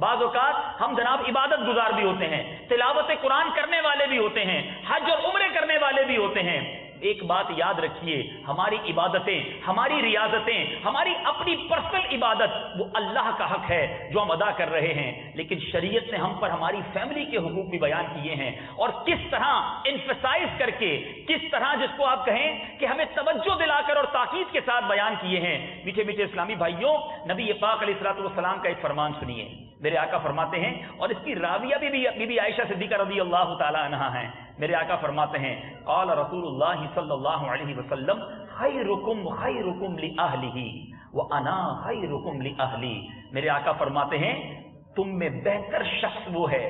بعض اوقات ہم جناب عبادت گزار بھی ہوتے ہیں، تلاوت قرآن کرنے والے بھی ہوتے ہیں، حج اور عمرے کرنے والے بھی ہوتے ہیں۔ ایک بات یاد رکھیے، ہماری عبادتیں، ہماری ریاضتیں، ہماری اپنی پرسنل عبادت وہ اللہ کا حق ہے جو ہم ادا کر رہے ہیں، لیکن شریعت نے ہم پر ہماری فیملی کے حقوق بھی بیان کیے ہیں، اور کس طرح انفسائز کر کے، کس طرح جس کو آپ کہیں کہ ہمیں توجہ دلا کر اور تاکید کے ساتھ بیان کیے ہیں۔ میٹھے میٹھے اسلامی بھائیوں، نبی پاک علیہ الصلوۃ والسلام کا ایک فرمان سنیے۔ میرے آقا فرماتے ہیں، اور اس کی راویہ بھی بی بی عائشہ صدیقہ رضی اللہ تعالی عنہا ہیں، میرے آقا فرماتے ہیں قال رسول اللہ صلی اللہ علیہ وسلم خیرکم خیرکم لأہلہ وانا خیرکم لأہلی۔ میرے آقا فرماتے ہیں تم میں بہتر شخص وہ ہے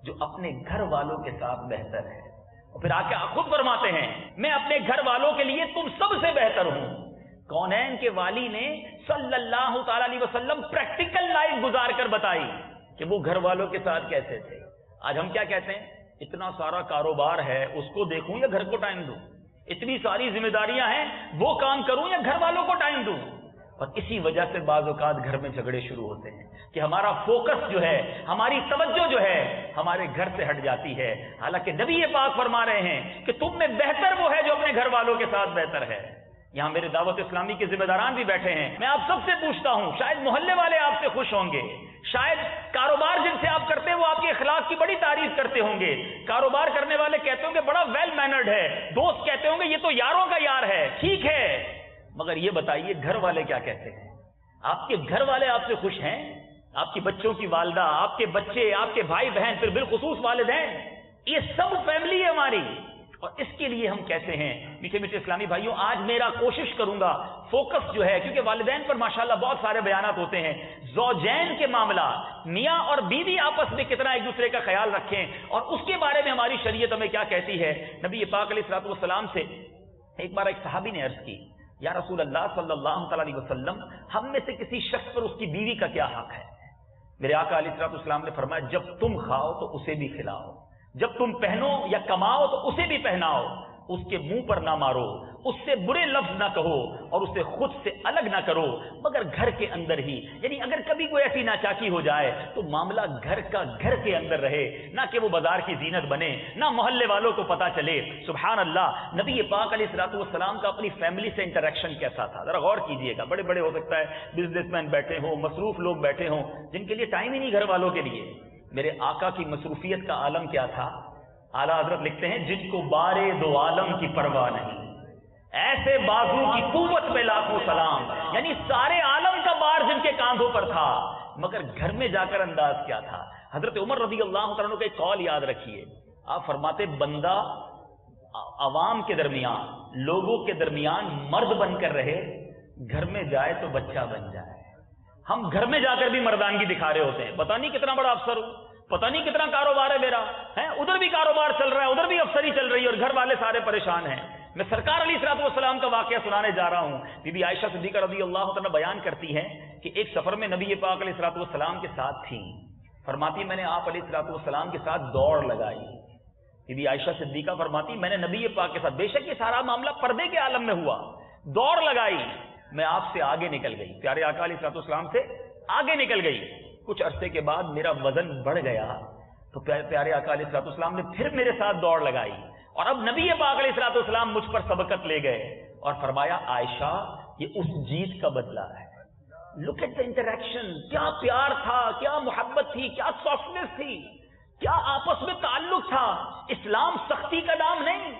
جو اپنے گھر والوں کے ساتھ بہتر ہے، اور پھر آقا خود فرماتے ہیں میں اپنے گھر والوں کے لیے تم سب سے بہتر ہوں۔ کونین کے والی نے صلی اللہ تعالی علیہ وسلم پریکٹیکل لائف گزار کر بتائی کہ وہ گھر والوں کے ساتھ کیسے تھے۔ آج ہم کیا کہتے ہیں، اتنا سارا کاروبار ہے اس کو دیکھوں یا گھر کو ٹائم دوں، اتنی ساری ذمہ داریاں ہیں وہ کام کروں یا گھر والوں کو ٹائم دوں، اور اسی وجہ سے بعض اوقات گھر میں جھگڑے شروع ہوتے ہیں کہ ہمارا فوکس جو ہے، ہماری توجہ جو ہے ہمارے گھر سے ہٹ جاتی ہے، حالانکہ نبی پاک فرما رہے ہیں کہ تم میں بہتر وہ ہے جو اپنے گھر والوں کے ساتھ بہتر ہے۔ یہاں میرے دعوت اسلامی کے ذمہ داران بھی بیٹھے ہیں، میں آپ سب سے پوچھتا ہوں، شاید محلے والے آپ سے خوش ہوں گے، شاید کاروبار جن سے آپ کرتے ہیں وہ آپ کے اخلاق کی بڑی تعریف کرتے ہوں گے، کاروبار کرنے والے کہتے ہوں گے بڑا ویل مینرڈ ہے، دوست کہتے ہوں گے یہ تو یاروں کا یار ہے، ٹھیک ہے، مگر یہ بتائیے گھر والے کیا کہتے ہیں؟ آپ کے گھر والے آپ سے خوش ہیں؟ آپ کی بچوں کی والدہ، آپ کے بچے، آپ کے بھائی بہن، پھر بالخصوص والدین، یہ سب فیملی ہے ہماری، اور اس کے لیے ہم کہتے ہیں میٹھے میٹھے اسلامی بھائیوں، آج میرا کوشش کروں گا فوکس جو ہے، کیونکہ والدین پر ماشاءاللہ بہت سارے بیانات ہوتے ہیں، زوجین کے معاملہ، میاں اور بیوی آپس میں کتنا ایک دوسرے کا خیال رکھیں، اور اس کے بارے میں ہماری شریعت ہمیں کیا کہتی ہے۔ نبی پاک علیہ الصلوۃ والسلام سے ایک بار ایک صحابی نے عرض کی، یا رسول اللہ صلی اللہ تعالی علیہ وسلم، ہم میں سے کسی شخص پر اس کی بیوی کا کیا حق ہے؟ میرے آقا علیہ الصلوۃ والسلام نے فرمایا جب تم کھاؤ تو اسے بھی کھلاؤ، جب تم پہنو یا کماؤ تو اسے بھی پہناؤ، اس کے منہ پر نہ مارو، اس سے برے لفظ نہ کہو، اور اسے خود سے الگ نہ کرو، مگر گھر کے اندر ہی، یعنی اگر کبھی کوئی ایسی ناچاکی ہو جائے تو معاملہ گھر کا گھر کے اندر رہے، نہ کہ وہ بازار کی زینت بنے، نہ محلے والوں کو پتا چلے۔ سبحان اللہ، نبی پاک علیہ الصلوۃ والسلام کا اپنی فیملی سے انٹریکشن کیسا تھا، ذرا غور کیجئے گا۔ بڑے بڑے ہو سکتا ہے بزنس مین بیٹھے ہوں، مصروف لوگ بیٹھے ہوں، جن کے لیے ٹائم ہی نہیں گھر والوں کے لیے۔ میرے آقا کی مصروفیت کا عالم کیا تھا؟ اعلیٰ حضرت لکھتے ہیں جن کو بارے دو عالم کی پرواہ نہیں، ایسے بازو کی قوت پہ لاکھوں سلام، یعنی سارے عالم کا بار جن کے کاندھوں پر تھا، مگر گھر میں جا کر انداز کیا تھا؟ حضرت عمر رضی اللہ تعالیٰ عنہ کا ایک قول یاد رکھیے، آپ فرماتے بندہ عوام کے درمیان، لوگوں کے درمیان مرد بن کر رہے، گھر میں جائے تو بچہ بن جائے۔ ہم گھر میں جا کر بھی مردانگی دکھا رہے ہوتے ہیں، پتہ نہیں کتنا بڑا افسر ہوں، پتہ نہیں کتنا کاروبار ہے میرا، ہے ادھر بھی کاروبار چل رہا ہے، ادھر بھی افسری چل رہی ہے، اور گھر والے سارے پریشان ہیں۔ میں سرکار علیہ الصلوۃ والسلام کا واقعہ سنانے جا رہا ہوں۔ بی بی عائشہ صدیقہ رضی اللہ تعالیٰ بیان کرتی ہیں کہ ایک سفر میں نبی پاک علیہ الصلوۃ والسلام کے ساتھ تھیں، فرماتی میں نے آپ علیہ الصلوۃ والسلام کے ساتھ دوڑ لگائی۔ بی بی عائشہ صدیقہ فرماتی میں نے نبی پاک کے ساتھ، بے شک یہ سارا معاملہ پردے کے عالم میں ہوا، دوڑ لگائی، میں آپ سے آگے نکل گئی، پیارے آقا علیہ الصلوۃ والسلام سے آگے نکل گئی۔ کچھ عرصے کے بعد میرا وزن بڑھ گیا تو پیارے آقا علیہ الصلوۃ والسلام نے پھر میرے ساتھ دوڑ لگائی، اور اب نبی پاک علیہ الصلوۃ والسلام مجھ پر سبقت لے گئے اور فرمایا عائشہ یہ اس جیت کا بدلہ ہے۔ لک ایٹ دا انٹریکشن، کیا پیار تھا، کیا محبت تھی، کیا سافٹنیس تھی، کیا آپس میں تعلق تھا۔ اسلام سختی کا نام نہیں،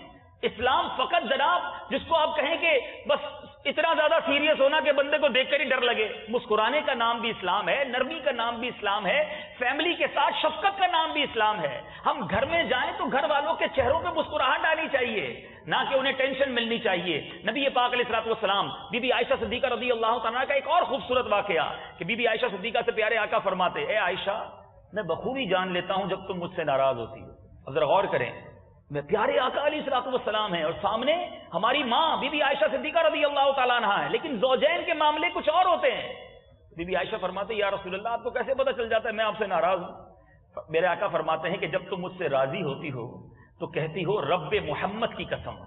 اسلام فقط جناب جس کو آپ کہیں کہ بس اتنا زیادہ سیریس ہونا کہ بندے کو دیکھ کر ہی ڈر لگے، مسکرانے کا نام بھی اسلام ہے، نرمی کا نام بھی اسلام ہے، فیملی کے ساتھ شفقت کا نام بھی اسلام ہے۔ ہم گھر میں جائیں تو گھر والوں کے چہروں پہ مسکراہٹ آنی چاہیے، نہ کہ انہیں ٹینشن ملنی چاہیے۔ نبی پاک علیہ الصلوۃ والسلام بی بی عائشہ صدیقہ رضی اللہ تعالیٰ کا ایک اور خوبصورت واقعہ کہ بی بی عائشہ صدیقہ سے پیارے آقا فرماتے اے عائشہ میں بخوبی جان لیتا ہوں جب تم مجھ سے ناراض ہوتی ہو۔ اب ذرا غور کریں، میں پیارے آقا علیہ الصلوۃ والسلام ہیں اور سامنے ہماری ماں بی بی عائشہ صدیقہ رضی اللہ تعالیٰ عنہا ہے، لیکن زوجین کے معاملے کچھ اور ہوتے ہیں۔ بی بی عائشہ فرماتے یا رسول اللہ آپ کو کیسے پتہ چل جاتا ہے میں آپ سے ناراض ہوں؟ میرے آقا فرماتے ہیں کہ جب تم مجھ سے راضی ہوتی ہو تو کہتی ہو رب محمد کی قسم،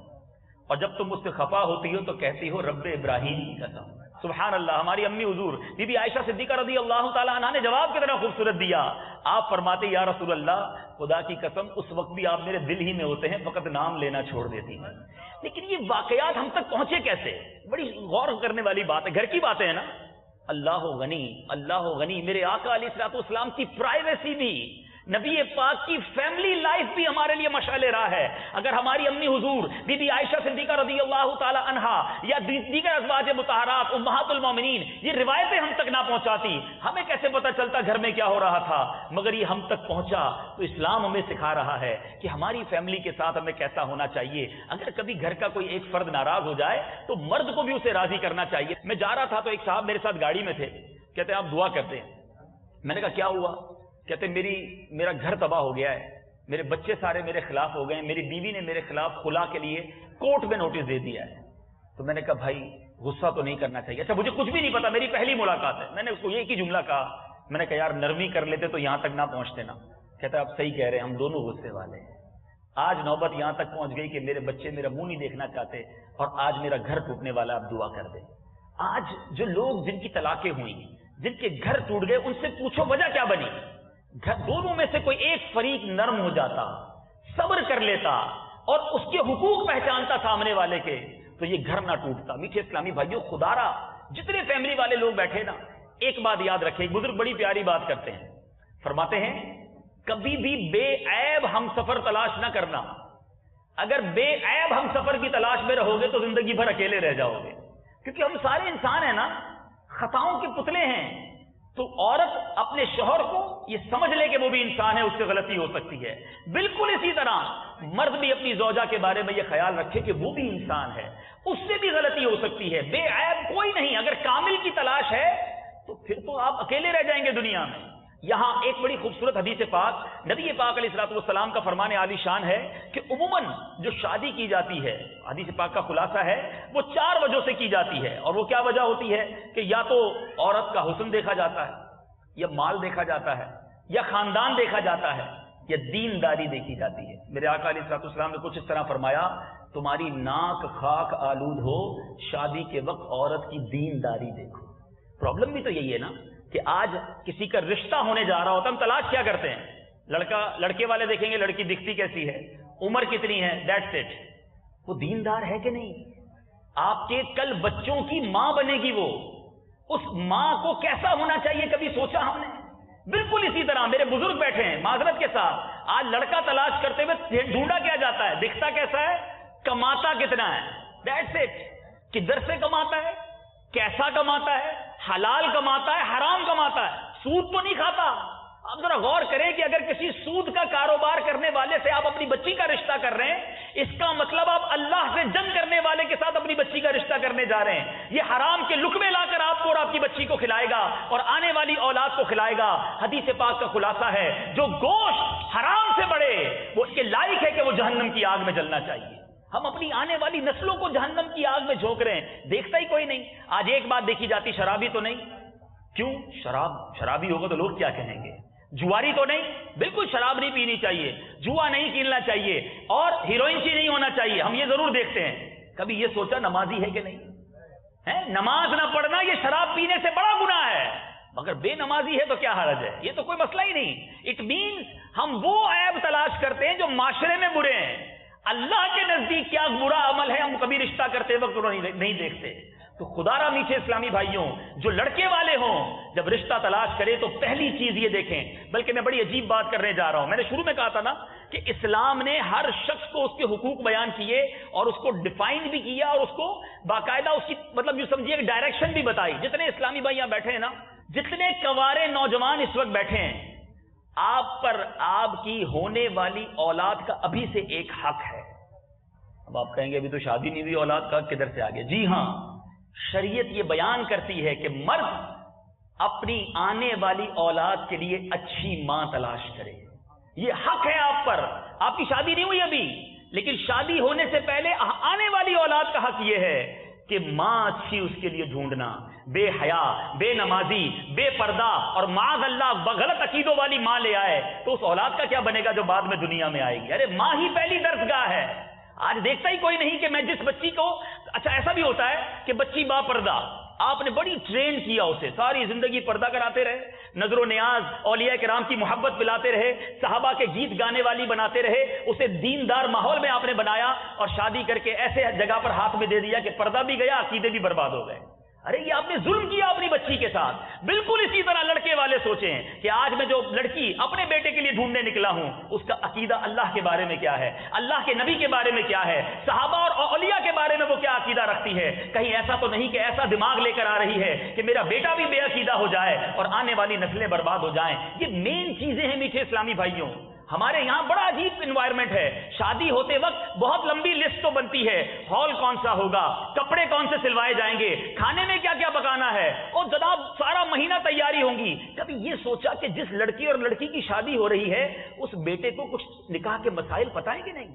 اور جب تم مجھ سے خفا ہوتی ہو تو کہتی ہو رب ابراہیم کی قسم۔ سبحان اللہ. ہماری امی حضور بی بی عائشہ صدیقہ رضی اللہ تعالی عنہا نے جواب کتنا خوبصورت دیا. آپ فرماتے یا رسول اللہ خدا کی قسم اس وقت بھی آپ میرے دل ہی میں ہوتے ہیں, فقط نام لینا چھوڑ دیتی ہیں. لیکن یہ واقعات ہم تک پہنچے کیسے؟ بڑی غور کرنے والی بات ہے. گھر کی باتیں ہیں نا. اللہ غنی, اللہ غنی. میرے آقا علیہ الصلوۃ والسلام کی پرائیویسی بھی, نبی پاک کی فیملی لائف بھی ہمارے لیے مشعل راہ ہے. اگر ہماری امی حضور بی بی عائشہ صدیقہ رضی اللہ تعالی عنہا یا دیگر ازواج مطہرات امہات المومنین یہ روایتیں ہم تک نہ پہنچاتی, ہمیں کیسے پتہ چلتا گھر میں کیا ہو رہا تھا؟ مگر یہ ہم تک پہنچا تو اسلام ہمیں سکھا رہا ہے کہ ہماری فیملی کے ساتھ ہمیں کیسا ہونا چاہیے. اگر کبھی گھر کا کوئی ایک فرد ناراض ہو جائے تو مرد کو بھی اسے راضی کرنا چاہیے. میں جا رہا تھا تو ایک صاحب میرے ساتھ گاڑی میں تھے, کہتے ہیں آپ دعا کرتے ہیں. میں نے کہا کیا ہوا؟ کہتے میرا گھر تباہ ہو گیا ہے, میرے بچے سارے میرے خلاف ہو گئے ہیں, میری بیوی نے میرے خلاف خلا کے لیے کورٹ میں نوٹس دے دیا ہے. تو میں نے کہا بھائی غصہ تو نہیں کرنا چاہیے. اچھا مجھے کچھ بھی نہیں پتا, میری پہلی ملاقات ہے. میں نے اس کو ایک ہی جملہ کہا, میں نے کہا یار نرمی کر لیتے تو یہاں تک نہ پہنچتے نا. کہتا ہے آپ صحیح کہہ رہے ہیں, ہم دونوں غصے والے ہیں. آج نوبت یہاں تک پہنچ گئی کہ میرے بچے میرا منہ نہیں دیکھنا چاہتے اور آج میرا گھر ٹوٹنے والا, آپ دعا کر دیں. آج جو لوگ جن کی طلاقیں ہوئی, جن کے گھر ٹوٹ گئے, ان سے پوچھو وجہ کیا بنی. دونوں میں سے کوئی ایک فریق نرم ہو جاتا, صبر کر لیتا اور اس کے حقوق پہچانتا سامنے والے کے, تو یہ گھر نہ ٹوٹتا. میٹھے اسلامی بھائیوں, خدا را جتنے فیملی والے لوگ بیٹھے نا, ایک بات یاد رکھیں. ایک بزرگ بڑی پیاری بات کرتے ہیں, فرماتے ہیں کبھی بھی بے عیب ہم سفر تلاش نہ کرنا. اگر بے عیب ہم سفر کی تلاش میں رہو گے تو زندگی بھر اکیلے رہ جاؤ گے, کیونکہ ہم سارے انسان ہیں نا, خطاؤں کے پتلے ہیں. تو عورت اپنے شوہر کو یہ سمجھ لے کہ وہ بھی انسان ہے, اس سے غلطی ہو سکتی ہے. بالکل اسی طرح مرد بھی اپنی زوجہ کے بارے میں یہ خیال رکھے کہ وہ بھی انسان ہے, اس سے بھی غلطی ہو سکتی ہے. بے عیب کوئی نہیں. اگر کامل کی تلاش ہے تو پھر تو آپ اکیلے رہ جائیں گے دنیا میں. یہاں ایک بڑی خوبصورت حدیث پاک نبی پاک علیہ الصلوۃ والسلام کا فرمان عالی شان ہے کہ عموماً جو شادی کی جاتی ہے, حدیث پاک کا خلاصہ ہے, وہ 4 وجہوں سے کی جاتی ہے. اور وہ کیا وجہ ہوتی ہے کہ یا تو عورت کا حسن دیکھا جاتا ہے, یا مال دیکھا جاتا ہے, یا خاندان دیکھا جاتا ہے, یا دینداری دیکھی جاتی ہے. میرے آقا علیہ الصلوۃ والسلام نے کچھ اس طرح فرمایا, تمہاری ناک خاک آلود ہو, شادی کے وقت عورت کی دینداری دیکھو. پرابلم بھی تو یہی ہے نا کہ آج کسی کا رشتہ ہونے جا رہا ہوتا, ہم تلاش کیا کرتے ہیں, لڑکے والے دیکھیں گے لڑکی دکھتی کیسی ہے, عمر کتنی ہے, دیٹس اٹ. وہ دیندار ہے کہ نہیں؟ آپ کے کل بچوں کی ماں بنے گی, وہ اس ماں کو کیسا ہونا چاہیے کبھی سوچا ہم نے؟ بالکل اسی طرح میرے بزرگ بیٹھے ہیں معذرت کے ساتھ, آج لڑکا تلاش کرتے ہوئے ڈھونڈا کیا جاتا ہے, دکھتا کیسا ہے, کماتا کتنا ہے, دیٹس اٹ. کدھر سے کماتا ہے, کیسا کماتا ہے, حلال کماتا ہے, حرام کماتا ہے, سود تو نہیں کھاتا. آپ ذرا غور کریں کہ اگر کسی سود کا کاروبار کرنے والے سے آپ اپنی بچی کا رشتہ کر رہے ہیں, اس کا مطلب آپ اللہ سے جنگ کرنے والے کے ساتھ اپنی بچی کا رشتہ کرنے جا رہے ہیں. یہ حرام کے لقمے لا کر آپ کو اور آپ کی بچی کو کھلائے گا اور آنے والی اولاد کو کھلائے گا. حدیث پاک کا خلاصہ ہے, جو گوشت حرام سے بڑھے وہ اس کے لائق ہے کہ وہ جہنم کی آگ میں جلنا چاہیے. ہم اپنی آنے والی نسلوں کو جہنم کی آگ میں جھونک رہے ہیں, دیکھتا ہی کوئی نہیں. آج ایک بات دیکھی جاتی, شرابی تو نہیں. کیوں؟ شرابی ہوگا تو لوگ کیا کہیں گے. جواری تو نہیں, بالکل شراب نہیں پینی چاہیے, جوا نہیں کھیلنا چاہیے, اور ہیروئن سی نہیں ہونا چاہیے. ہم یہ ضرور دیکھتے ہیں. کبھی یہ سوچا نمازی ہے کہ نہیں ہے؟ نماز نہ پڑھنا یہ شراب پینے سے بڑا گناہ ہے, مگر بے نمازی ہے تو کیا حرج ہے, یہ تو کوئی مسئلہ ہی نہیں. اٹ مینس ہم وہ عیب تلاش کرتے ہیں جو معاشرے میں برے ہیں. اللہ کے نزدیک کیا برا عمل ہے ہم کبھی رشتہ کرتے وقت نہیں دیکھتے. تو خدا را میٹھے اسلامی بھائیوں, جو لڑکے والے ہوں جب رشتہ تلاش کرے تو پہلی چیز یہ دیکھیں. بلکہ میں بڑی عجیب بات کرنے جا رہا ہوں. میں نے شروع میں کہا تھا نا کہ اسلام نے ہر شخص کو اس کے حقوق بیان کیے اور اس کو ڈیفائن بھی کیا اور اس کو باقاعدہ اس کی مطلب جو سمجھیے کہ ڈائریکشن بھی بتائی. جتنے اسلامی بھائی یہاں بیٹھے ہیں نا, جتنے کوارے نوجوان اس وقت بیٹھے ہیں, آپ پر آپ کی ہونے والی اولاد کا ابھی سے ایک حق ہے. اب آپ کہیں گے ابھی تو شادی نہیں ہوئی, اولاد کا کدھر سے آگے؟ جی ہاں, شریعت یہ بیان کرتی ہے کہ مرد اپنی آنے والی اولاد کے لیے اچھی ماں تلاش کرے. یہ حق ہے آپ پر. آپ کی شادی نہیں ہوئی ابھی, لیکن شادی ہونے سے پہلے آنے والی اولاد کا حق یہ ہے کہ ماں اچھی اس کے لیے ڈھونڈنا. بے حیا, بے نمازی, بے پردہ اور معاذ اللہ غلط عقیدوں والی ماں لے آئے تو اس اولاد کا کیا بنے گا جو بعد میں دنیا میں آئے گی. ارے ماں ہی پہلی درسگاہ ہے. آج دیکھتا ہی کوئی نہیں کہ میں جس بچی کو, اچھا ایسا بھی ہوتا ہے کہ بچی با پردہ, آپ نے بڑی ٹرین کیا اسے، ساری زندگی پردہ کراتے رہے، نظر و نیاز اولیاء کرام کی محبت پلاتے رہے، صحابہ کے گیت گانے والی بناتے رہے، اسے دیندار ماحول میں آپ نے بنایا، اور شادی کر کے ایسے جگہ پر ہاتھ میں دے دیا کہ پردہ بھی گیا، عقیدے بھی برباد ہو گئے۔ ارے یہ آپ نے ظلم کیا اپنی بچی کے ساتھ۔ بالکل اسی طرح لڑکے والے سوچیں کہ آج میں جو لڑکی اپنے بیٹے کے لیے ڈھونڈنے نکلا ہوں، اس کا عقیدہ اللہ کے بارے میں کیا ہے، اللہ کے نبی کے بارے میں کیا ہے، صحابہ اور اولیاء کے بارے میں وہ کیا عقیدہ رکھتی ہے۔ کہیں ایسا تو نہیں کہ ایسا دماغ لے کر آ رہی ہے کہ میرا بیٹا بھی بے عقیدہ ہو جائے اور آنے والی نسلیں برباد ہو جائیں۔ یہ مین چیزیں ہیں میٹھے اسلامی بھائیوں۔ ہمارے یہاں بڑا عجیب انوائرمنٹ ہے، شادی ہوتے وقت بہت لمبی لسٹ تو بنتی ہے، ہال کون سا ہوگا، کپڑے کون سے سلوائے جائیں گے، کھانے میں کیا کیا پکانا ہے، اور جناب سارا مہینہ تیاری ہوں گی۔ کبھی یہ سوچا کہ جس لڑکی اور لڑکی کی شادی ہو رہی ہے اس بیٹے کو کچھ نکاح کے مسائل پتہ ہیں کہ نہیں؟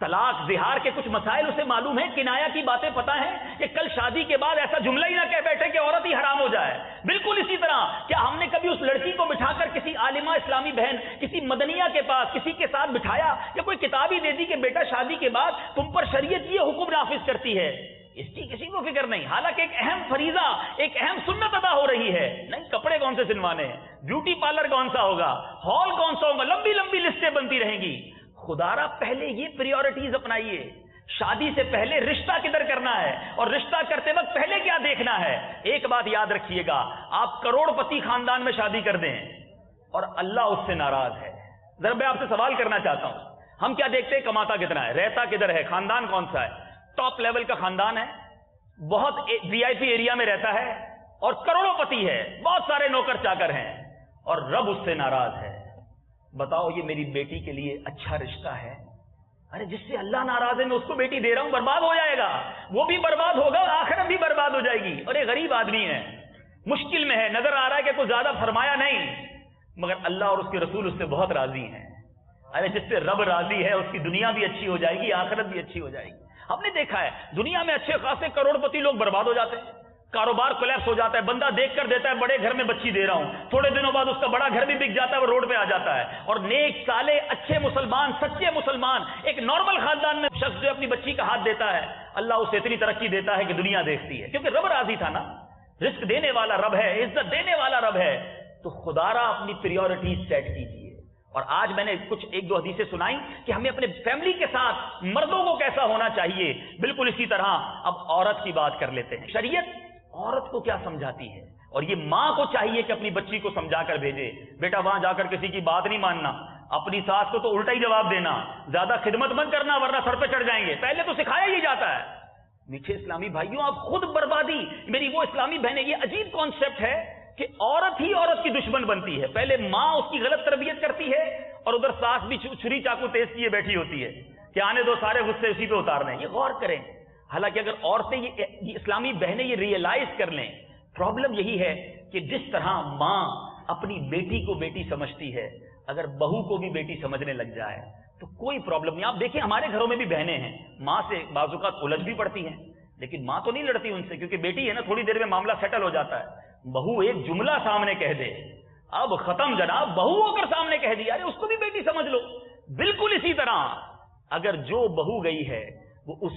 طلاق زہار کے کچھ مسائل اسے معلوم ہے، کنایا کی باتیں پتہ ہیں کہ کل شادی کے بعد ایسا جملہ ہی نہ کہہ بیٹھے کہ عورت ہی حرام ہو جائے۔ بالکل اسی طرح کیا ہم نے کبھی اس لڑکی کو بٹھا کر کسی عالمہ اسلامی بہن، کسی مدنیہ کے پاس کسی کے ساتھ بٹھایا یا کوئی کتاب ہی دے دی کہ بیٹا شادی کے بعد تم پر شریعت یہ حکم نافذ کرتی ہے؟ اس کی کسی کو فکر نہیں، حالانکہ ایک اہم فریضہ، ایک اہم سنت ادا ہو رہی ہے۔ نہیں، کپڑے کون سے سلوانے ہیں، بیوٹی پارلر کون سا ہوگا، ہال کون سا ہوگا، لمبی لمبی لسٹیں بنتی رہیں گی۔ خدا را پہلے یہ پریورٹیز اپنائیے، شادی سے پہلے رشتہ کدھر کرنا ہے، اور رشتہ کرتے وقت پہلے کیا دیکھنا ہے۔ ایک بات یاد رکھیے گا، آپ کروڑ پتی خاندان میں شادی کر دیں اور اللہ اس سے ناراض ہے۔ ذرا میں آپ سے سوال کرنا چاہتا ہوں، ہم کیا دیکھتے ہیں کماتا کتنا ہے، رہتا کدھر ہے، خاندان کون سا ہے، ٹاپ لیول کا خاندان ہے، بہت وی آئی پی ایریا میں رہتا ہے اور کروڑوں پتی ہے، بہت سارے نوکر چاکر ہیں، اور رب اس سے ناراض ہے۔ بتاؤ یہ میری بیٹی کے لیے اچھا رشتہ ہے؟ ارے جس سے اللہ ناراض ہے میں اس کو بیٹی دے رہا ہوں، برباد ہو جائے گا، وہ بھی برباد ہوگا، آخرت بھی برباد ہو جائے گی۔ اور یہ غریب آدمی ہے، مشکل میں ہے، نظر آ رہا ہے کہ کوئی زیادہ فرمایا نہیں، مگر اللہ اور اس کے رسول اس سے بہت راضی ہیں۔ ارے جس سے رب راضی ہے اس کی دنیا بھی اچھی ہو جائے گی، آخرت بھی اچھی ہو جائے گی۔ ہم نے دیکھا ہے دنیا میں اچھے خاصے کروڑ پتی لوگ برباد ہو جاتے ہیں، کاروبار کولیپس ہو جاتا ہے، بندہ دیکھ کر دیتا ہے بڑے گھر میں بچی دے رہا ہوں، تھوڑے دنوں بعد اس کا بڑا گھر بھی بک جاتا ہے، وہ روڈ پہ آ جاتا ہے۔ اور نیک صالح اچھے مسلمان، سچے مسلمان، ایک نارمل خاندان میں شخص جو اپنی بچی کا ہاتھ دیتا ہے، اللہ اسے اتنی ترقی دیتا ہے کہ دنیا دیکھتی ہے، کیونکہ رب راضی تھا نا، رزق دینے والا رب ہے، عزت دینے والا رب ہے۔ تو خدا را اپنی پریورٹیز سیٹ کیجیے۔ اور آج میں نے کچھ ایک دو حدیثیں سنائی کہ ہمیں اپنے فیملی کے ساتھ مردوں کو کیسا ہونا چاہیے، بالکل اسی طرح اب عورت کی بات کر لیتے ہیں۔ شریعت عورت کو کیا سمجھاتی ہے، اور یہ ماں کو چاہیے کہ اپنی بچی کو سمجھا کر بھیجے، بیٹا وہاں جا کر کسی کی بات نہیں ماننا، اپنی ساس کو تو الٹا ہی جواب دینا، زیادہ خدمت مت کرنا ورنہ سر پہ چڑھ جائیں گے، پہلے تو سکھایا ہی جاتا ہے۔ میٹھے اسلامی بھائیوں، آپ خود بربادی، میری وہ اسلامی بہنیں، یہ عجیب کانسیپٹ ہے کہ عورت ہی عورت کی دشمن بنتی ہے۔ پہلے ماں اس کی غلط تربیت کرتی ہے اور ادھر ساس بھی چھری چاقو تیز کیے بیٹھی ہوتی ہے کہ آنے دو سارے غصے اسی پہ اتارنے۔ یہ غور کریں، حالانکہ اگر عورتیں یہ اسلامی بہنیں یہ ریئلائز کر لیں، پرابلم یہی ہے کہ جس طرح ماں اپنی بیٹی کو بیٹی سمجھتی ہے، اگر بہو کو بھی بیٹی سمجھنے لگ جائے تو کوئی پرابلم نہیں۔ آپ دیکھیں ہمارے گھروں میں بھی بہنیں ہیں، ماں سے بعض اوقات الجھ بھی پڑتی ہیں، لیکن ماں تو نہیں لڑتی ان سے، کیونکہ بیٹی ہے نا، تھوڑی دیر میں معاملہ سیٹل ہو جاتا ہے۔ بہو ایک جملہ سامنے کہہ دے، اب ختم جناب، بہو ہو کر سامنے کہہ دیا، ارے اس کو بھی بیٹی سمجھ لو۔ بالکل اسی طرح اگر جو بہو گئی ہے وہ اس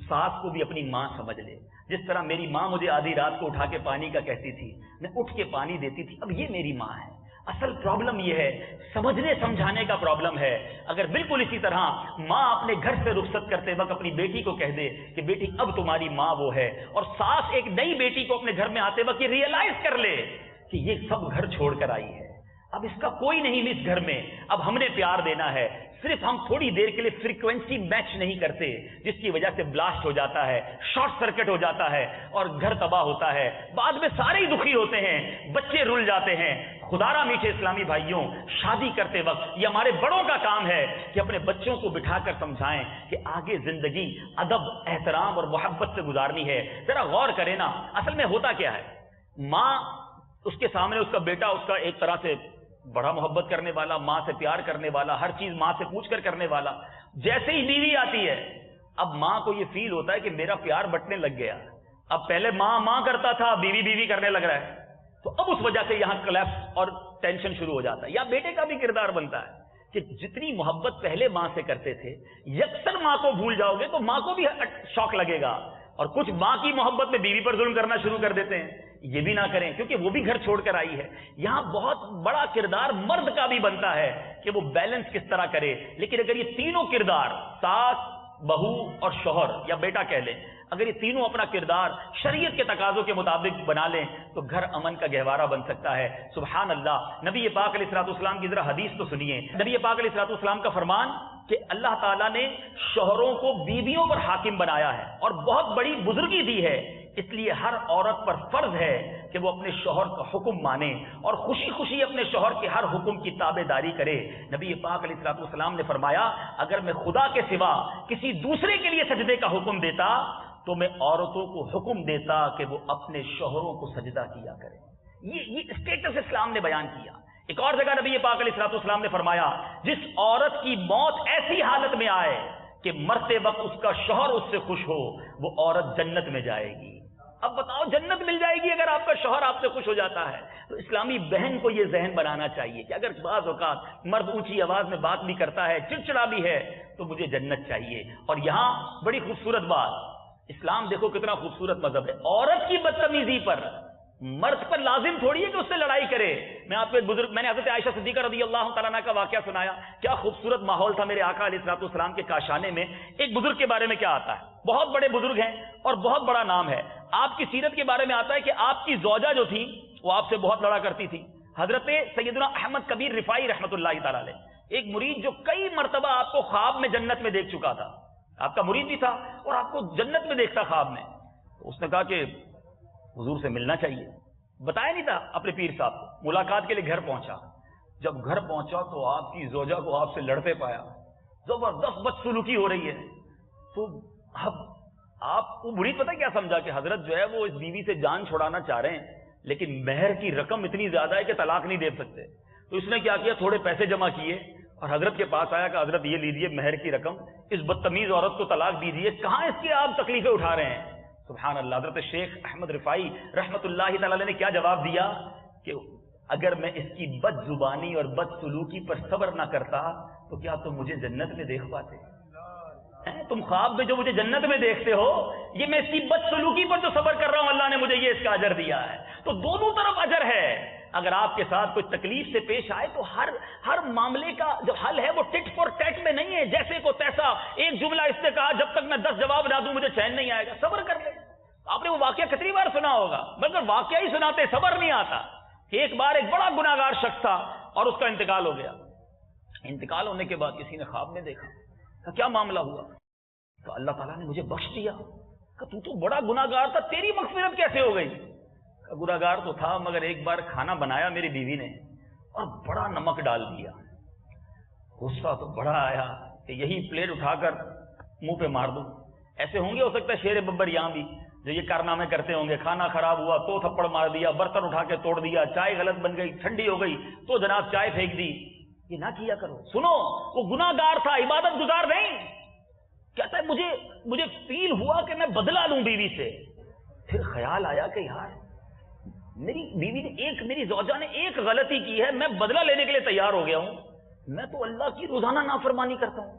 ساس کو بھی اپنی ماں سمجھ لے، جس طرح میری ماں مجھے آدھی رات کو اٹھا کے پانی کا کہتی تھی، میں اٹھ کے پانی دیتی تھی، اب یہ میری ماں ہے۔ اصل پرابلم یہ ہے، سمجھنے سمجھانے کا پرابلم ہے۔ اگر بالکل اسی طرح ماں اپنے گھر سے رخصت کرتے وقت اپنی بیٹی کو کہہ دے کہ بیٹی اب تمہاری ماں وہ ہے، اور ساس ایک نئی بیٹی کو اپنے گھر میں آتے وقت یہ ریئلائز کر لے کہ یہ سب گھر چھوڑ کر آئی ہے، اب اس کا کوئی نہیں اس گھر میں، اب ہم نے پیار دینا ہے، صرف ہم تھوڑی دیر کے لیے فریکوینسی میچ نہیں کرتے، جس کی وجہ سے بلاسٹ ہو جاتا ہے، شارٹ سرکٹ ہو جاتا ہے اور گھر تباہ ہوتا ہے، بعد میں سارے ہی دکھی ہوتے ہیں، بچے رل جاتے ہیں۔ خدارا میٹھے اسلامی بھائیوں، شادی کرتے وقت یہ ہمارے بڑوں کا کام ہے کہ اپنے بچوں کو بٹھا کر سمجھائیں کہ آگے زندگی ادب، احترام اور محبت سے گزارنی ہے۔ ذرا غور کریں نا، اصل میں ہوتا کیا ہے، ماں اس کے سامنے اس کا بیٹا اس کا ایک طرح سے بڑا محبت کرنے والا، ماں سے پیار کرنے والا، ہر چیز ماں سے پوچھ کر کرنے والا، جیسے ہی بیوی آتی ہے اب ماں کو یہ فیل ہوتا ہے کہ میرا پیار بٹنے لگ گیا، اب پہلے ماں ماں کرتا تھا، بیوی بیوی کرنے لگ رہا ہے، تو اب اس وجہ سے یہاں کلیپس اور ٹینشن شروع ہو جاتا ہے۔ یا بیٹے کا بھی کردار بنتا ہے کہ جتنی محبت پہلے ماں سے کرتے تھے، یکسر ماں کو بھول جاؤ گے تو ماں کو بھی شوق لگے گا اور کچھ ماں کی محبت میں بیوی پر ظلم کرنا شروع کر دیتے ہیں. یہ بھی نہ کریں کیونکہ وہ بھی گھر چھوڑ کر آئی ہے. یہاں بہت بڑا کردار مرد کا بھی بنتا ہے کہ وہ بیلنس کس طرح کرے. لیکن اگر یہ تینوں کردار ساس بہو اور شوہر یا بیٹا کہہ لیں, اگر یہ تینوں اپنا کردار شریعت کے تقاضوں کے مطابق بنا لیں تو گھر امن کا گہوارہ بن سکتا ہے. سبحان اللہ. نبی پاک علیہ الصلوۃ والسلام کی ذرا حدیث تو سنیے. نبی پاک علیہ الصلوۃ والسلام کا فرمان کہ اللہ تعالیٰ نے شوہروں کو بیویوں پر حاکم بنایا ہے اور بہت بڑی بزرگی دی ہے. اس لیے ہر عورت پر فرض ہے کہ وہ اپنے شوہر کا حکم مانے اور خوشی خوشی اپنے شوہر کے ہر حکم کی تابع داری کرے. نبی پاک علیہ الصلوۃ والسلام نے فرمایا اگر میں خدا کے سوا کسی دوسرے کے لیے سجدے کا حکم دیتا تو میں عورتوں کو حکم دیتا کہ وہ اپنے شوہروں کو سجدہ کیا کریں. یہ اسٹیٹس اسلام نے بیان کیا. ایک اور جگہ نبی پاک علیہ الصلوۃ والسلام نے فرمایا جس عورت کی موت ایسی حالت میں آئے کہ مرتے وقت اس کا شوہر اس سے خوش ہو وہ عورت جنت میں جائے گی. اب بتاؤ جنت مل جائے گی اگر آپ کا شوہر آپ سے خوش ہو جاتا ہے. تو اسلامی بہن کو یہ ذہن بنانا چاہیے کہ اگر بعض اوقات مرد اونچی آواز میں بات بھی کرتا ہے, چڑچڑا بھی ہے, تو مجھے جنت چاہیے. اور یہاں بڑی خوبصورت بات, اسلام دیکھو کتنا خوبصورت مذہب ہے. عورت کی بدتمیزی پر مرد پر لازم تھوڑی ہے کہ اس سے لڑائی کرے. میں آپ کو ایک بزرگ, میں نے حضرت عائشہ صدیقہ رضی اللہ تعالیٰ عنہ کا واقعہ سنایا. کیا خوبصورت ماحول تھا میرے آقا علیہ الصلوۃ والسلام کے کاشانے میں. ایک بزرگ کے بارے میں کیا آتا ہے, بہت بڑے بزرگ ہیں اور بہت بڑا نام ہے. آپ کی سیرت کے بارے میں آتا ہے کہ آپ کی زوجہ جو تھی وہ آپ سے بہت لڑا کرتی تھی. حضرت سیدنا احمد کبیر رفاعی رحمۃ اللہ تعالیٰ علیہ, ایک مرید جو کئی مرتبہ آپ کو خواب میں جنت میں دیکھ چکا تھا, آپ کا مرید بھی تھا اور آپ کو جنت میں دیکھتا خواب میں. اس نے کہا کہ حضور سے ملنا چاہیے. بتایا نہیں تھا اپنے پیر صاحب کو. ملاقات کے لیے گھر پہنچا. جب گھر پہنچا تو آپ کی زوجہ کو آپ سے لڑتے پایا, زبردست بدسلوکی ہو رہی ہے. تو اب آپ کو مرید پتہ کیا سمجھا کہ حضرت جو ہے وہ اس بیوی سے جان چھڑانا چاہ رہے ہیں لیکن مہر کی رقم اتنی زیادہ ہے کہ طلاق نہیں دے سکتے. تو اس نے کیا کیا, تھوڑے پیسے جمع کیے اور حضرت کے پاس آیا کہ حضرت یہ لیجیے مہر کی رقم, اس بدتمیز عورت کو طلاق دیجیے. کہاں اس کی آپ تکلیفیں اٹھا رہے ہیں. سبحان اللہ. حضرت شیخ احمد رفاعی رحمۃ اللہ تعالی نے کیا جواب دیا کہ اگر میں اس کی بد زبانی اور بد سلوکی پر صبر نہ کرتا تو کیا تم مجھے جنت میں دیکھ پاتے. تم خواب میں جو مجھے جنت میں دیکھتے ہو, یہ میں اس کی بد سلوکی پر جو صبر کر رہا ہوں اللہ نے مجھے یہ اس کا اجر دیا ہے. تو دونوں طرف اجر ہے. اگر آپ کے ساتھ کوئی تکلیف سے پیش آئے تو ہر معاملے کا جو حل ہے وہ ٹٹ فور ٹیٹ میں نہیں ہے, جیسے کو تیسا. ایک جملہ اس نے کہا جب تک میں 10 جواب نہ دوں مجھے چین نہیں آئے گا, صبر کر لے. آپ نے وہ واقعہ کتنی بار سنا ہوگا, مگر واقعہ ہی سناتے صبر نہیں آتا. ایک بار ایک بڑا گناہگار شخص تھا اور اس کا انتقال ہو گیا. انتقال ہونے کے بعد کسی نے خواب میں دیکھا کہ کیا معاملہ ہوا. تو اللہ تعالیٰ نے مجھے بخش دیا کہ تو بڑا گناہگار تھا, تیری مغفرت کیسے ہو گئی. گناہگار تو تھا مگر ایک بار کھانا بنایا میری بیوی نے اور بڑا نمک ڈال دیا. غصہ تو بڑا آیا کہ یہی پلیٹ اٹھا کر منہ پہ مار دوں. ایسے ہوں گے ہو سکتا ہے شیر ببر یہاں بھی جو یہ کارنامے کرتے ہوں گے. کھانا خراب ہوا تو تھپڑ مار دیا, برتن اٹھا کے توڑ دیا, چائے غلط بن گئی, ٹھنڈی ہو گئی تو جناب چائے پھینک دی. یہ نہ کیا کرو. سنو, وہ گناہگار تھا, عبادت گزار نہیں. کہتا ہے مجھے فیل ہوا کہ میں بدلہ لوں بیوی سے. پھر خیال آیا کہ یار میری بیوی نے میری زوجہ نے ایک غلطی کی ہے, میں بدلہ لینے کے لیے تیار ہو گیا ہوں. میں تو اللہ کی روزانہ نافرمانی کرتا ہوں,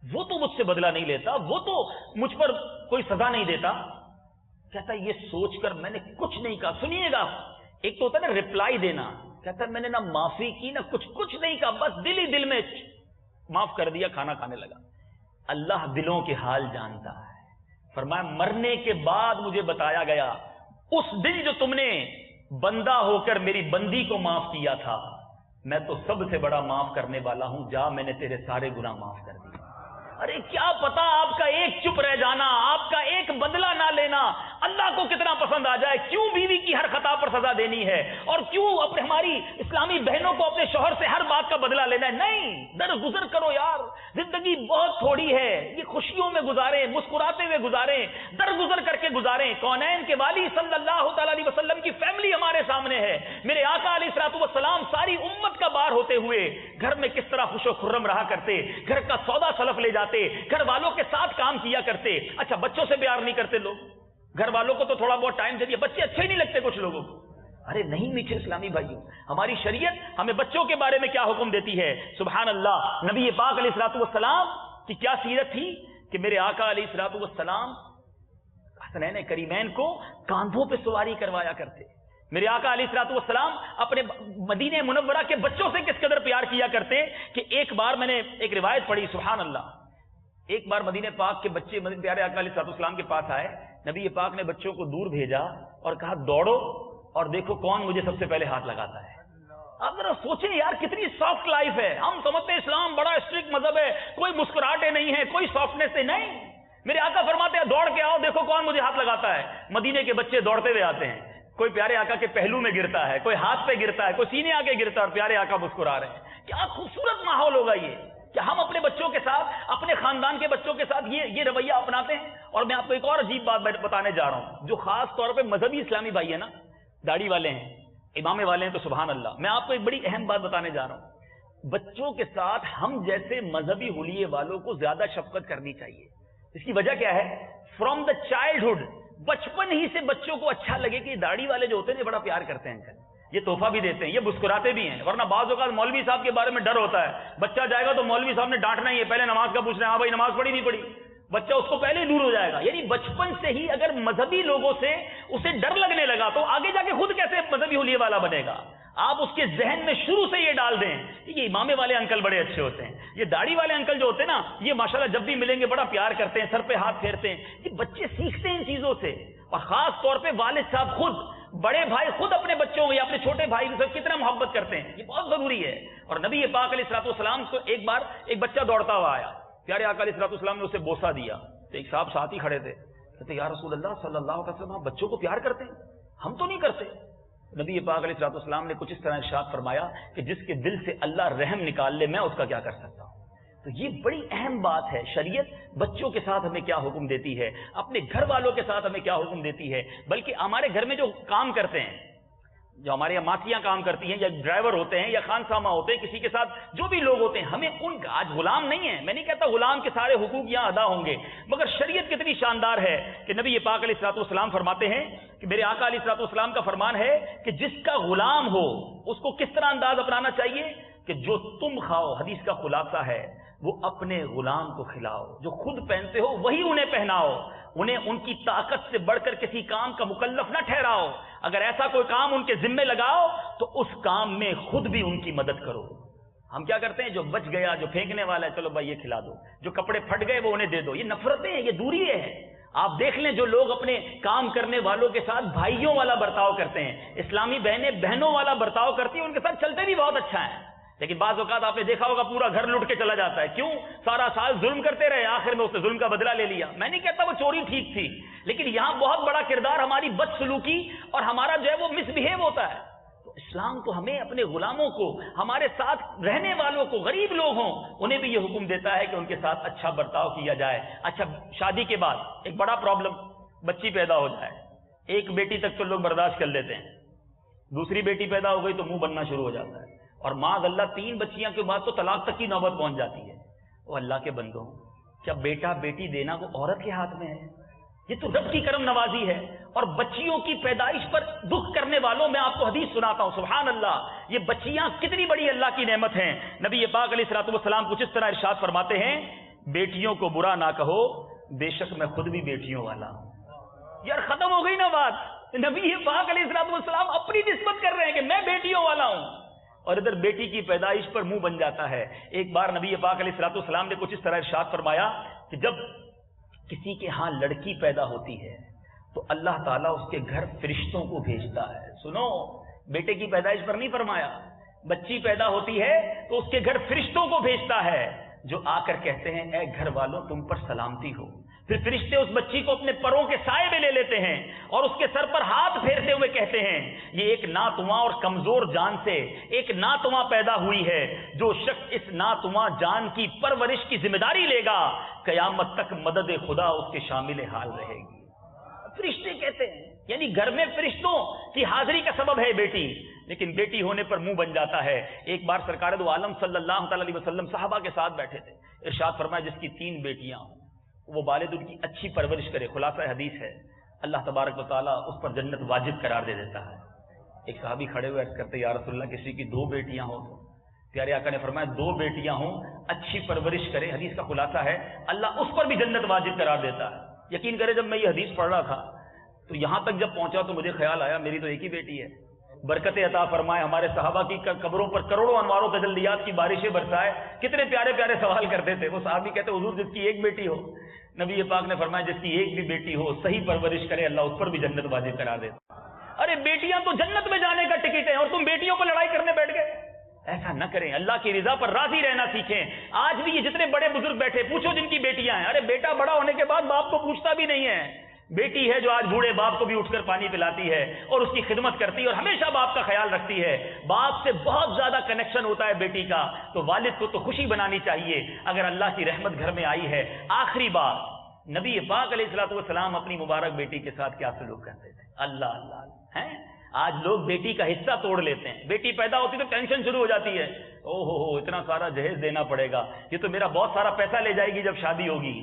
وہ تو مجھ سے بدلہ نہیں لیتا, وہ تو مجھ پر کوئی سزا نہیں دیتا. کہتا ہے یہ سوچ کر میں نے کچھ نہیں کہا. سنیے گا, ایک تو ہوتا ہے نا ریپلائی دینا. کہتا ہے میں نے نہ معافی کی نہ کچھ نہیں کہا, بس دل ہی دل میں معاف کر دیا, کھانا کھانے لگا. اللہ دلوں کے حال جانتا ہے. فرمایا مرنے کے بعد مجھے بتایا گیا اس دن جو تم نے بندہ ہو کر میری بندی کو معاف کیا تھا, میں تو سب سے بڑا معاف کرنے والا ہوں, جا میں نے تیرے سارے گناہ معاف کر دیے. ارے کیا پتا آپ کا ایک چپ رہ جانا, آپ کا ایک بدلہ نہ لینا اللہ کو کتنا پسند آ جائے. کیوں بیوی کی ہر خطا پر سزا دینی ہے, اور کیوں اپنے ہماری اسلامی بہنوں کو اپنے شوہر سے ہر بات کا بدلہ لینا ہے. نہیں, درگزر کرو یار, زندگی بہت تھوڑی ہے, یہ خوشیوں میں گزاریں, مسکراتے ہوئے گزاریں, درگزر کر کے گزاریں. کونین کے والی صلی اللہ تعالی علیہ وسلم کی فیملی ہمارے سامنے ہے. میرے آقا علیہ الصلوۃ والسلام ساری امت کا بار ہوتے ہوئے گھر میں کس طرح خوش و خرم رہا کرتے, گھر کا سودا سلف لے جاتے, گھر والوں کے ساتھ کام کیا کرتے. اچھا بچوں سے پیار نہیں کرتے لوگ, گھر والوں کو تو تھوڑا بہت ٹائم دے دیا, بچے اچھے نہیں لگتے کچھ لوگوں کو. ارے نہیں میٹھے اسلامی بھائیوں, ہماری شریعت ہمیں بچوں کے بارے میں کیا حکم دیتی ہے. سبحان اللہ. نبی پاک علیہ الصلوۃ والسلام کی کیا سیرت تھی کہ میرے آقا علیہ الصلوۃ والسلام حسنین کریمین کو کاندھوں پہ سواری کروایا کرتے. میرے آقا علیہ الصلوۃ والسلام اپنے مدینہ منورہ کے بچوں سے کس قدر پیار کیا کرتے کہ ایک بار میں نے ایک روایت پڑھی, سبحان اللہ, ایک بار مدینہ پاک کے بچے پیارے آقا علیہ الصلوۃ والسلام کے پاس آئے. نبی پاک نے بچوں کو دور بھیجا اور کہا دوڑو اور دیکھو کون مجھے سب سے پہلے ہاتھ لگاتا ہے. آپ ذرا سوچیں یار, کتنی سافٹ لائف ہے. ہم سمجھتے ہیں اسلام بڑا اسٹرکٹ مذہب ہے, کوئی مسکراہٹیں نہیں ہے, کوئی سافٹنس نہیں. میرے آقا فرماتے ہیں دوڑ کے آؤ, دیکھو کون مجھے ہاتھ لگاتا ہے. مدینے کے بچے دوڑتے ہوئے آتے ہیں, کوئی پیارے آقا کے پہلو میں گرتا ہے, کوئی ہاتھ پہ گرتا ہے, کوئی سینے آ کے گرتا ہے, اور پیارے آقا مسکرا رہے ہیں. کیا خوبصورت ماحول ہوگا یہ کہ ہم اپنے بچوں کے ساتھ, اپنے خاندان کے بچوں کے ساتھ یہ رویہ اپناتے ہیں. اور میں آپ کو ایک اور عجیب بات بتانے جا رہا ہوں, جو خاص طور پہ مذہبی اسلامی بھائی ہے نا, داڑھی والے ہیں, امامے والے ہیں, تو سبحان اللہ, میں آپ کو ایک بڑی اہم بات بتانے جا رہا ہوں. بچوں کے ساتھ ہم جیسے مذہبی حلیے والوں کو زیادہ شفقت کرنی چاہیے. اس کی وجہ کیا ہے؟ فرام دا چائلڈہڈ, بچپن ہی سے بچوں کو اچھا لگے کہ داڑھی والے جو ہوتے ہیں بڑا پیار کرتے ہیں انکل, یہ تحفہ بھی دیتے ہیں, یہ مسکراتے بھی ہیں. ورنہ بعض اوقات مولوی صاحب کے بارے میں ڈر ہوتا ہے, بچہ جائے گا تو مولوی صاحب نے ڈانٹنا ہی ہے, پہلے نماز کا پوچھنا ہے, ہاں بھائی نماز پڑھی نہیں پڑھی, بچہ اس کو پہلے ہی دور ہو جائے گا. یعنی بچپن سے ہی اگر مذہبی لوگوں سے اسے ڈر لگنے لگا تو آگے جا کے خود کیسے مذہبی حلیے والا بنے گا؟ آپ اس کے ذہن میں شروع سے یہ ڈال دیں کہ یہ امامے والے انکل بڑے اچھے ہوتے ہیں, یہ داڑھی والے انکل جو ہوتے ہیں نا, یہ ماشاءاللہ جب بھی ملیں گے بڑا پیار کرتے ہیں, سر پہ ہاتھ پھیرتے ہیں. یہ بچے سیکھتے ہیں ان چیزوں سے. اور خاص طور پہ والد صاحب خود, بڑے بھائی خود اپنے بچوں یا اپنے چھوٹے بھائی کے ساتھ کتنا محبت کرتے ہیں, یہ بہت ضروری ہے. اور نبی پاک علیہ الصلوۃ والسلام کو ایک بار ایک بچہ دوڑتا ہوا آیا, پیارے آقا علیہ الصلوۃ والسلام نے اسے بوسہ دیا. تو ایک صاحب ساتھ ہی کھڑے تھے, کہتے یا رسول اللہ صلی اللہ علیہ وسلم, آپ بچوں کو پیار کرتے ہیں, ہم تو نہیں کرتے. نبی پاک علیہ الصلوۃ والسلام نے کچھ اس طرح ارشاد فرمایا کہ جس کے دل سے اللہ رحم نکال لے, میں اس کا کیا کر سکتا ہوں. تو یہ بڑی اہم بات ہے. شریعت بچوں کے ساتھ ہمیں کیا حکم دیتی ہے, اپنے گھر والوں کے ساتھ ہمیں کیا حکم دیتی ہے, بلکہ ہمارے گھر میں جو کام کرتے ہیں, جو ہمارے یہاں ماسیاں کام کرتی ہیں, یا ڈرائیور ہوتے ہیں, یا خان سامہ ہوتے ہیں, کسی کے ساتھ جو بھی لوگ ہوتے ہیں, ہمیں ان کا, آج غلام نہیں ہے, میں نہیں کہتا غلام کے سارے حقوق یہاں ادا ہوں گے, مگر شریعت کتنی شاندار ہے کہ نبی پاک علیہ الصلوۃ والسلام فرماتے ہیں کہ میرے آقا علیہ الصلوۃ والسلام کا فرمان ہے کہ جس کا غلام ہو اس کو کس طرح انداز اپنانا چاہیے کہ جو تم کھاؤ, حدیث کا خلاصہ ہے, وہ اپنے غلام کو کھلاؤ, جو خود پہنتے ہو وہی انہیں پہناؤ, انہیں ان کی طاقت سے بڑھ کر کسی کام کا مکلف نہ ٹھہراؤ. اگر ایسا کوئی کام ان کے ذمے لگاؤ تو اس کام میں خود بھی ان کی مدد کرو. ہم کیا کرتے ہیں, جو بچ گیا, جو پھینکنے والا ہے, چلو بھائی یہ کھلا دو, جو کپڑے پھٹ گئے وہ انہیں دے دو. یہ نفرتیں ہیں, یہ دوری ہے. آپ دیکھ لیں جو لوگ اپنے کام کرنے والوں کے ساتھ بھائیوں والا برتاؤ کرتے ہیں, اسلامی بہنیں بہنوں والا برتاؤ کرتی ہیں, ان کے ساتھ چلتے بھی بہت اچھا ہے. لیکن بعض اوقات آپ نے دیکھا ہوگا پورا گھر لٹ کے چلا جاتا ہے. کیوں؟ سارا سال ظلم کرتے رہے, آخر میں اس نے ظلم کا بدلہ لے لیا. میں نہیں کہتا وہ چوری ٹھیک تھی, لیکن یہاں بہت بڑا کردار ہماری بدسلوکی اور ہمارا جو ہے وہ مس بہیو ہوتا ہے. تو اسلام تو ہمیں اپنے غلاموں کو, ہمارے ساتھ رہنے والوں کو, غریب لوگ ہوں, انہیں بھی یہ حکم دیتا ہے کہ ان کے ساتھ اچھا برتاؤ کیا جائے. اچھا, شادی کے بعد ایک بڑا پرابلم, بچی پیدا ہو جائے, ایک بیٹی تک تو لوگ برداشت کر لیتے ہیں, دوسری بیٹی پیدا ہو گئی تو منہ بننا شروع ہو جاتا ہے, اور معاذ اللہ 3 بچیاں کے بعد تو طلاق تک کی نوبت پہنچ جاتی ہے. وہ اللہ کے بندوں, کیا بیٹا بیٹی دینا وہ عورت کے ہاتھ میں ہے؟ یہ تو رب کی کرم نوازی ہے. اور بچیوں کی پیدائش پر دکھ کرنے والوں میں آپ کو حدیث سناتا ہوں, سبحان اللہ, یہ بچیاں کتنی بڑی اللہ کی نعمت ہیں. نبی پاک علیہ الصلوۃ والسلام کچھ اس طرح ارشاد فرماتے ہیں, بیٹیوں کو برا نہ کہو, بے شک میں خود بھی بیٹیوں والا ہوں. یار ختم ہو گئی نا بات. نبی پاک علیہ الصلوۃ والسلام اپنی نسبت کر رہے ہیں کہ میں بیٹیوں والا ہوں, اور ادھر بیٹی کی پیدائش پر منہ بن جاتا ہے. ایک بار نبی پاک علیہ الصلوۃ والسلام نے کچھ اس طرح ارشاد فرمایا کہ جب کسی کے ہاں لڑکی پیدا ہوتی ہے تو اللہ تعالیٰ اس کے گھر فرشتوں کو بھیجتا ہے. سنو, بیٹے کی پیدائش پر نہیں فرمایا, بچی پیدا ہوتی ہے تو اس کے گھر فرشتوں کو بھیجتا ہے, جو آ کر کہتے ہیں اے گھر والوں تم پر سلامتی ہو. پھر فرشتے اس بچی کو اپنے پروں کے سائے میں لے لیتے ہیں اور اس کے سر پر ہاتھ پھیرتے ہوئے کہتے ہیں, یہ ایک ناتواں اور کمزور جان سے ایک ناتواں پیدا ہوئی ہے, جو شخص اس ناتواں جان کی پرورش کی ذمہ داری لے گا قیامت تک مدد خدا اس کے شامل حال رہے گی. فرشتے کہتے ہیں, یعنی گھر میں فرشتوں کی حاضری کا سبب ہے بیٹی, لیکن بیٹی ہونے پر منہ بن جاتا ہے. ایک بار سرکار دو عالم صلی اللہ تعالی علیہ وسلم صحابہ کے ساتھ بیٹھے تھے, ارشاد فرمایا جس کی 3 بیٹیاں ہوں وہ والد ان کی اچھی پرورش کرے. خلاصہ حدیث ہے, اللہ تبارک و تعالیٰ اس پر جنت واجب قرار دے دیتا ہے. ایک صحابی کھڑے ہوئے عرض کرتے یا رسول اللہ کسی کی 2 بیٹیاں ہوں تو پیارے آقا نے فرمایا 2 بیٹیاں ہوں, اچھی پرورش کرے. حدیث کا خلاصہ ہے اللہ اس پر بھی جنت واجب قرار دیتا ہے. یقین کرے جب میں یہ حدیث پڑھ رہا تھا تو یہاں تک جب پہنچا تو مجھے خیال آیا میری تو ایک ہی بیٹی ہے، برکت عطا فرمائے، ہمارے صحابہ کی قبروں پر کروڑوں انوار و تجلیات کی بارشیں برسائے۔ کتنے پیارے پیارے سوال کرتے تھے وہ صحابی، کہتے حضور جس کی ایک بیٹی ہو، نبی پاک نے فرمایا جس کی ایک بھی بیٹی ہو صحیح پرورش کرے اللہ اس پر بھی جنت واجب کرا دیتا۔ ارے بیٹیاں تو جنت میں جانے کا ٹکٹ ہے اور تم بیٹیوں کو لڑائی کرنے بیٹھ گئے۔ ایسا نہ کریں، اللہ کی رضا پر راضی رہنا سیکھیں۔ آج بھی یہ جتنے بڑے بزرگ بیٹھے پوچھو جن کی بیٹیاں ہیں، ارے بیٹا بڑا ہونے کے بعد باپ کو پوچھتا بھی نہیں ہے، بیٹی ہے جو آج بوڑھے باپ کو بھی اٹھ کر پانی پلاتی ہے اور اس کی خدمت کرتی ہے اور ہمیشہ باپ کا خیال رکھتی ہے۔ باپ سے بہت زیادہ کنیکشن ہوتا ہے بیٹی کا، تو والد کو تو خوشی بنانی چاہیے اگر اللہ کی رحمت گھر میں آئی ہے۔ آخری بار نبی پاک علیہ الصلوۃ والسلام اپنی مبارک بیٹی کے ساتھ کیا سلوک کرتے تھے؟ اللہ اللہ ہیں، آج لوگ بیٹی کا حصہ توڑ لیتے ہیں، بیٹی پیدا ہوتی تو ٹینشن شروع ہو جاتی ہے، او ہو اتنا سارا جہیز دینا پڑے گا، یہ تو میرا بہت سارا پیسہ لے جائے گی جب شادی ہوگی۔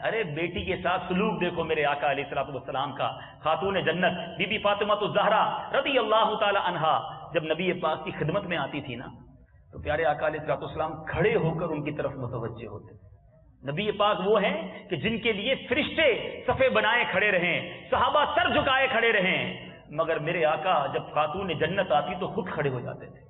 ارے بیٹی کے ساتھ سلوک دیکھو میرے آقا علیہ الصلوۃ والسلام کا۔ خاتون جنت بی بی فاطمہ الزہرا رضی اللہ تعالی عنہا جب نبی پاک کی خدمت میں آتی تھی نا تو پیارے آقا علیہ الصلوۃ والسلام کھڑے ہو کر ان کی طرف متوجہ ہوتے۔ نبی پاک وہ ہیں کہ جن کے لیے فرشتے صفے بنائے کھڑے رہیں، صحابہ سر جھکائے کھڑے رہیں، مگر میرے آقا جب خاتون جنت آتی تو خود کھڑے ہو جاتے تھے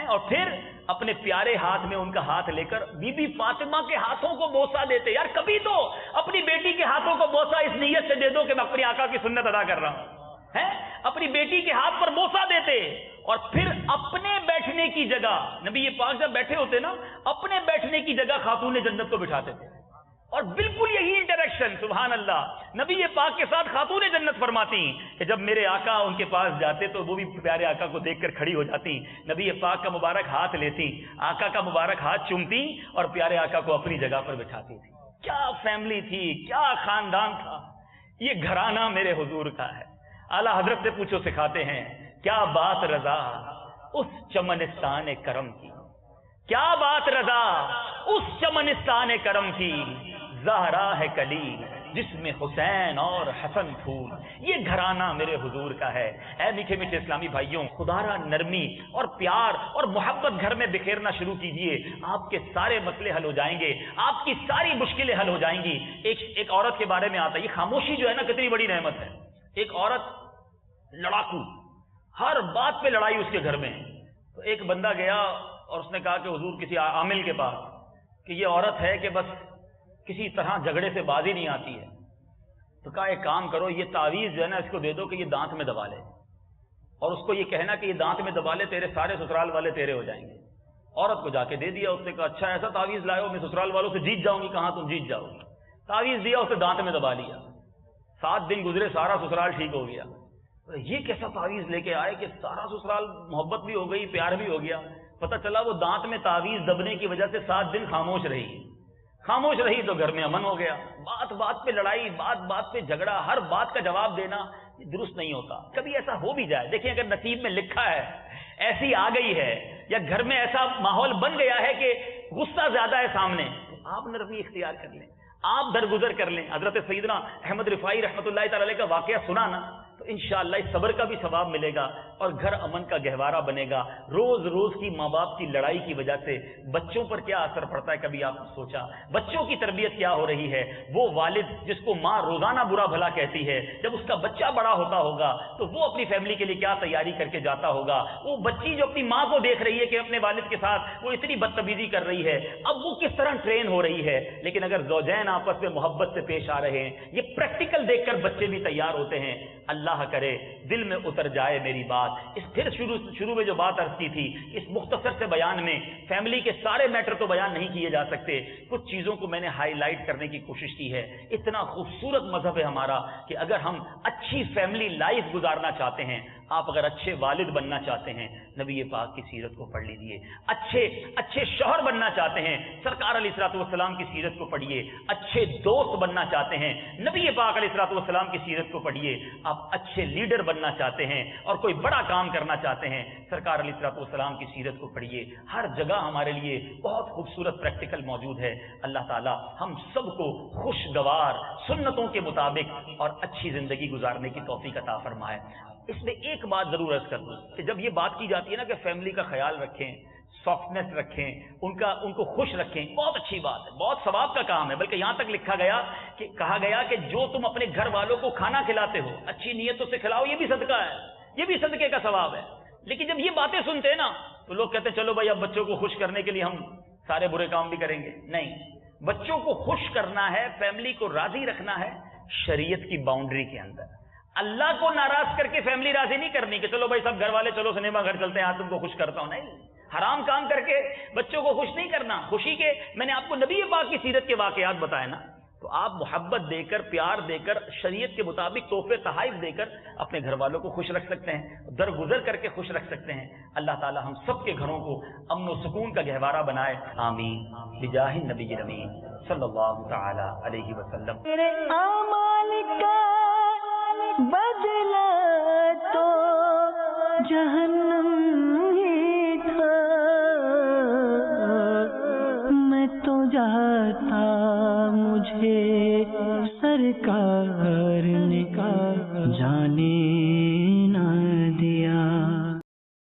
اور پھر اپنے پیارے ہاتھ میں ان کا ہاتھ لے کر بی بی فاطمہ کے ہاتھوں کو بوسہ دیتے۔ یار کبھی تو اپنی بیٹی کے ہاتھوں کو بوسہ اس نیت سے دے دو کہ میں اپنی آقا کی سنت ادا کر رہا ہوں، اپنی بیٹی کے ہاتھ پر بوسہ دیتے اور پھر اپنے بیٹھنے کی جگہ، نبی پاک جب بیٹھے ہوتے نا اپنے بیٹھنے کی جگہ خاتون جنت کو بٹھاتے تھے اور بالکل یہی انٹریکشن سبحان اللہ نبی پاک کے ساتھ خاتون جنت فرماتی کہ جب میرے آقا ان کے پاس جاتے تو وہ بھی پیارے آقا کو دیکھ کر کھڑی ہو جاتی، نبی پاک کا مبارک ہاتھ لیتی، آقا کا مبارک ہاتھ چومتی اور پیارے آقا کو اپنی جگہ پر بٹھاتی تھی۔ کیا فیملی تھی، کیا خاندان تھا، یہ گھرانہ میرے حضور کا ہے۔ اعلیٰ حضرت سے پوچھو سکھاتے ہیں کیا بات رضا اس چمنستان کرم کی، کیا بات رضا اس چمنستان کرم کی، زہرا ہے کلی جس میں حسین اور حسن پھول۔ یہ گھرانہ میرے حضور کا ہے۔ اے میٹھے میٹھے اسلامی بھائیوں، خدا را نرمی اور پیار اور محبت گھر میں بکھیرنا شروع کیجئے، آپ کے سارے مسئلے حل ہو جائیں گے، آپ کی ساری مشکلیں حل ہو جائیں گی۔ ایک عورت کے بارے میں آتا ہے، یہ خاموشی جو ہے نا کتنی بڑی نعمت ہے۔ ایک عورت لڑاکو، ہر بات پہ لڑائی اس کے گھر میں، تو ایک بندہ گیا اور اس نے کہا کہ حضور کسی عامل کے پاس کہ یہ عورت ہے کہ بس کسی طرح جھگڑے سے باز ہی نہیں آتی ہے، تو کہا ایک کام کرو یہ تعویذ جو ہے نا اس کو دے دو کہ یہ دانت میں دبا لے اور اس کو یہ کہنا کہ یہ دانت میں دبا لے، تیرے سارے سسرال والے تیرے ہو جائیں گے۔ عورت کو جا کے دے دیا، اس نے کہا اچھا ایسا تعویذ لائے ہو، میں سسرال والوں سے جیت جاؤں گی؟ کہاں تم جیت جاؤ گی۔ تعویذ دیا، اسے دانت میں دبا لیا، 7 دن گزرے سارا سسرال ٹھیک ہو گیا۔ یہ کیسا تعویذ لے کے آئے کہ سارا سسرال محبت بھی ہو گئی، پیار بھی ہو گیا؟ پتہ چلا وہ دانت میں تعویذ دبنے کی وجہ سے 7 دن خاموش رہی، خاموش رہی تو گھر میں امن ہو گیا۔ بات بات پہ لڑائی، بات بات پہ جھگڑا، ہر بات کا جواب دینا یہ درست نہیں ہوتا۔ کبھی ایسا ہو بھی جائے، دیکھیں اگر نصیب میں لکھا ہے، ایسی آ گئی ہے یا گھر میں ایسا ماحول بن گیا ہے کہ غصہ زیادہ ہے سامنے، تو آپ نرمی اختیار کر لیں، آپ درگزر کر لیں۔ حضرت سیدنا احمد رفاعی رحمۃ اللہ تعالی علیہ کا واقعہ سنا نا تو انشاءاللہ اس صبر کا بھی ثواب ملے گا اور گھر امن کا گہوارہ بنے گا۔ روز روز کی ماں باپ کی لڑائی کی وجہ سے بچوں پر کیا اثر پڑتا ہے، کبھی آپ نے سوچا؟ بچوں کی تربیت کیا ہو رہی ہے؟ وہ والد جس کو ماں روزانہ برا بھلا کہتی ہے، جب اس کا بچہ بڑا ہوتا ہوگا تو وہ اپنی فیملی کے لیے کیا تیاری کر کے جاتا ہوگا؟ وہ بچی جو اپنی ماں کو دیکھ رہی ہے کہ اپنے والد کے ساتھ وہ اتنی بدتمیزی کر رہی ہے، اب وہ کس طرح ٹرین ہو رہی ہے۔ لیکن اگر زوجین آپس میں محبت سے پیش آ رہے ہیں، یہ پریکٹیکل دیکھ کر بچے بھی تیار ہوتے ہیں۔ اللہ کرے دل میں اتر جائے میری بات۔ اس پھر شروع میں جو بات عرض کی تھی، اس مختصر سے بیان میں فیملی کے سارے میٹر تو بیان نہیں کیے جا سکتے، کچھ چیزوں کو میں نے ہائی لائٹ کرنے کی کوشش کی ہے۔ اتنا خوبصورت مذہب ہے ہمارا کہ اگر ہم اچھی فیملی لائف گزارنا چاہتے ہیں، آپ اگر اچھے والد بننا چاہتے ہیں نبی پاک کی سیرت کو پڑھ لیجئے، اچھے شوہر بننا چاہتے ہیں سرکار علیہ الصلوۃ والسلام کی سیرت کو پڑھیے، اچھے دوست بننا چاہتے ہیں نبی پاک علیہ الصلوۃ والسلام کی سیرت کو پڑھیے، آپ اچھے لیڈر بننا چاہتے ہیں اور کوئی بڑا کام کرنا چاہتے ہیں سرکار علیہ الصلوۃ والسلام کی سیرت کو پڑھیے۔ ہر جگہ ہمارے لیے بہت خوبصورت پریکٹیکل موجود ہے۔ اللہ تعالی ہم سب کو خوشگوار سنتوں کے مطابق اور اچھی زندگی گزارنے کی توفیق عطا فرمائے۔ اس میں ایک بات ضرور عرض کر دوں کہ جب یہ بات کی جاتی ہے نا کہ فیملی کا خیال رکھیں، سافٹنس رکھیں، ان کو خوش رکھیں، بہت اچھی بات ہے، بہت ثواب کا کام ہے. بلکہ یہاں تک کہا گیا کہ جو تم اپنے گھر والوں کو کھانا کھلاتے ہو اچھی نیتوں سے کھلاؤ، یہ بھی صدقہ ہے، یہ بھی صدقے کا ثواب ہے. لیکن جب یہ باتیں سنتے ہیں نا تو لوگ کہتے ہیں چلو بھائی اب بچوں کو خوش کرنے کے لیے ہم سارے برے کام بھی کریں گے. نہیں، بچوں کو خوش کرنا ہے، فیملی کو راضی رکھنا ہے شریعت کی باؤنڈری کے اندر. اللہ کو ناراض کر کے فیملی راضی نہیں کرنی کہ چلو بھائی سب گھر والے چلو سنیما گھر چلتے ہیں، آج تم کو خوش کرتا ہوں. نہیں، حرام کام کر کے بچوں کو خوش نہیں کرنا. خوشی کے میں نے آپ کو نبی پاک کی سیرت کے واقعات بتائے نا، تو آپ محبت دے کر، پیار دے کر، شریعت کے مطابق تحفے تحائف دے کر اپنے گھر والوں کو خوش رکھ سکتے ہیں، درگزر کر کے خوش رکھ سکتے ہیں. اللہ تعالی ہم سب کے گھروں کو امن و سکون کا گہوارہ بنائے. آمین بجاہ النبی الامین صلی اللہ تعالی علیہ وسلم. میرے اعمال کا بدلہ تو جہنم ہی تھا، میں تو جاتا مجھے سرکار نے کہا جانے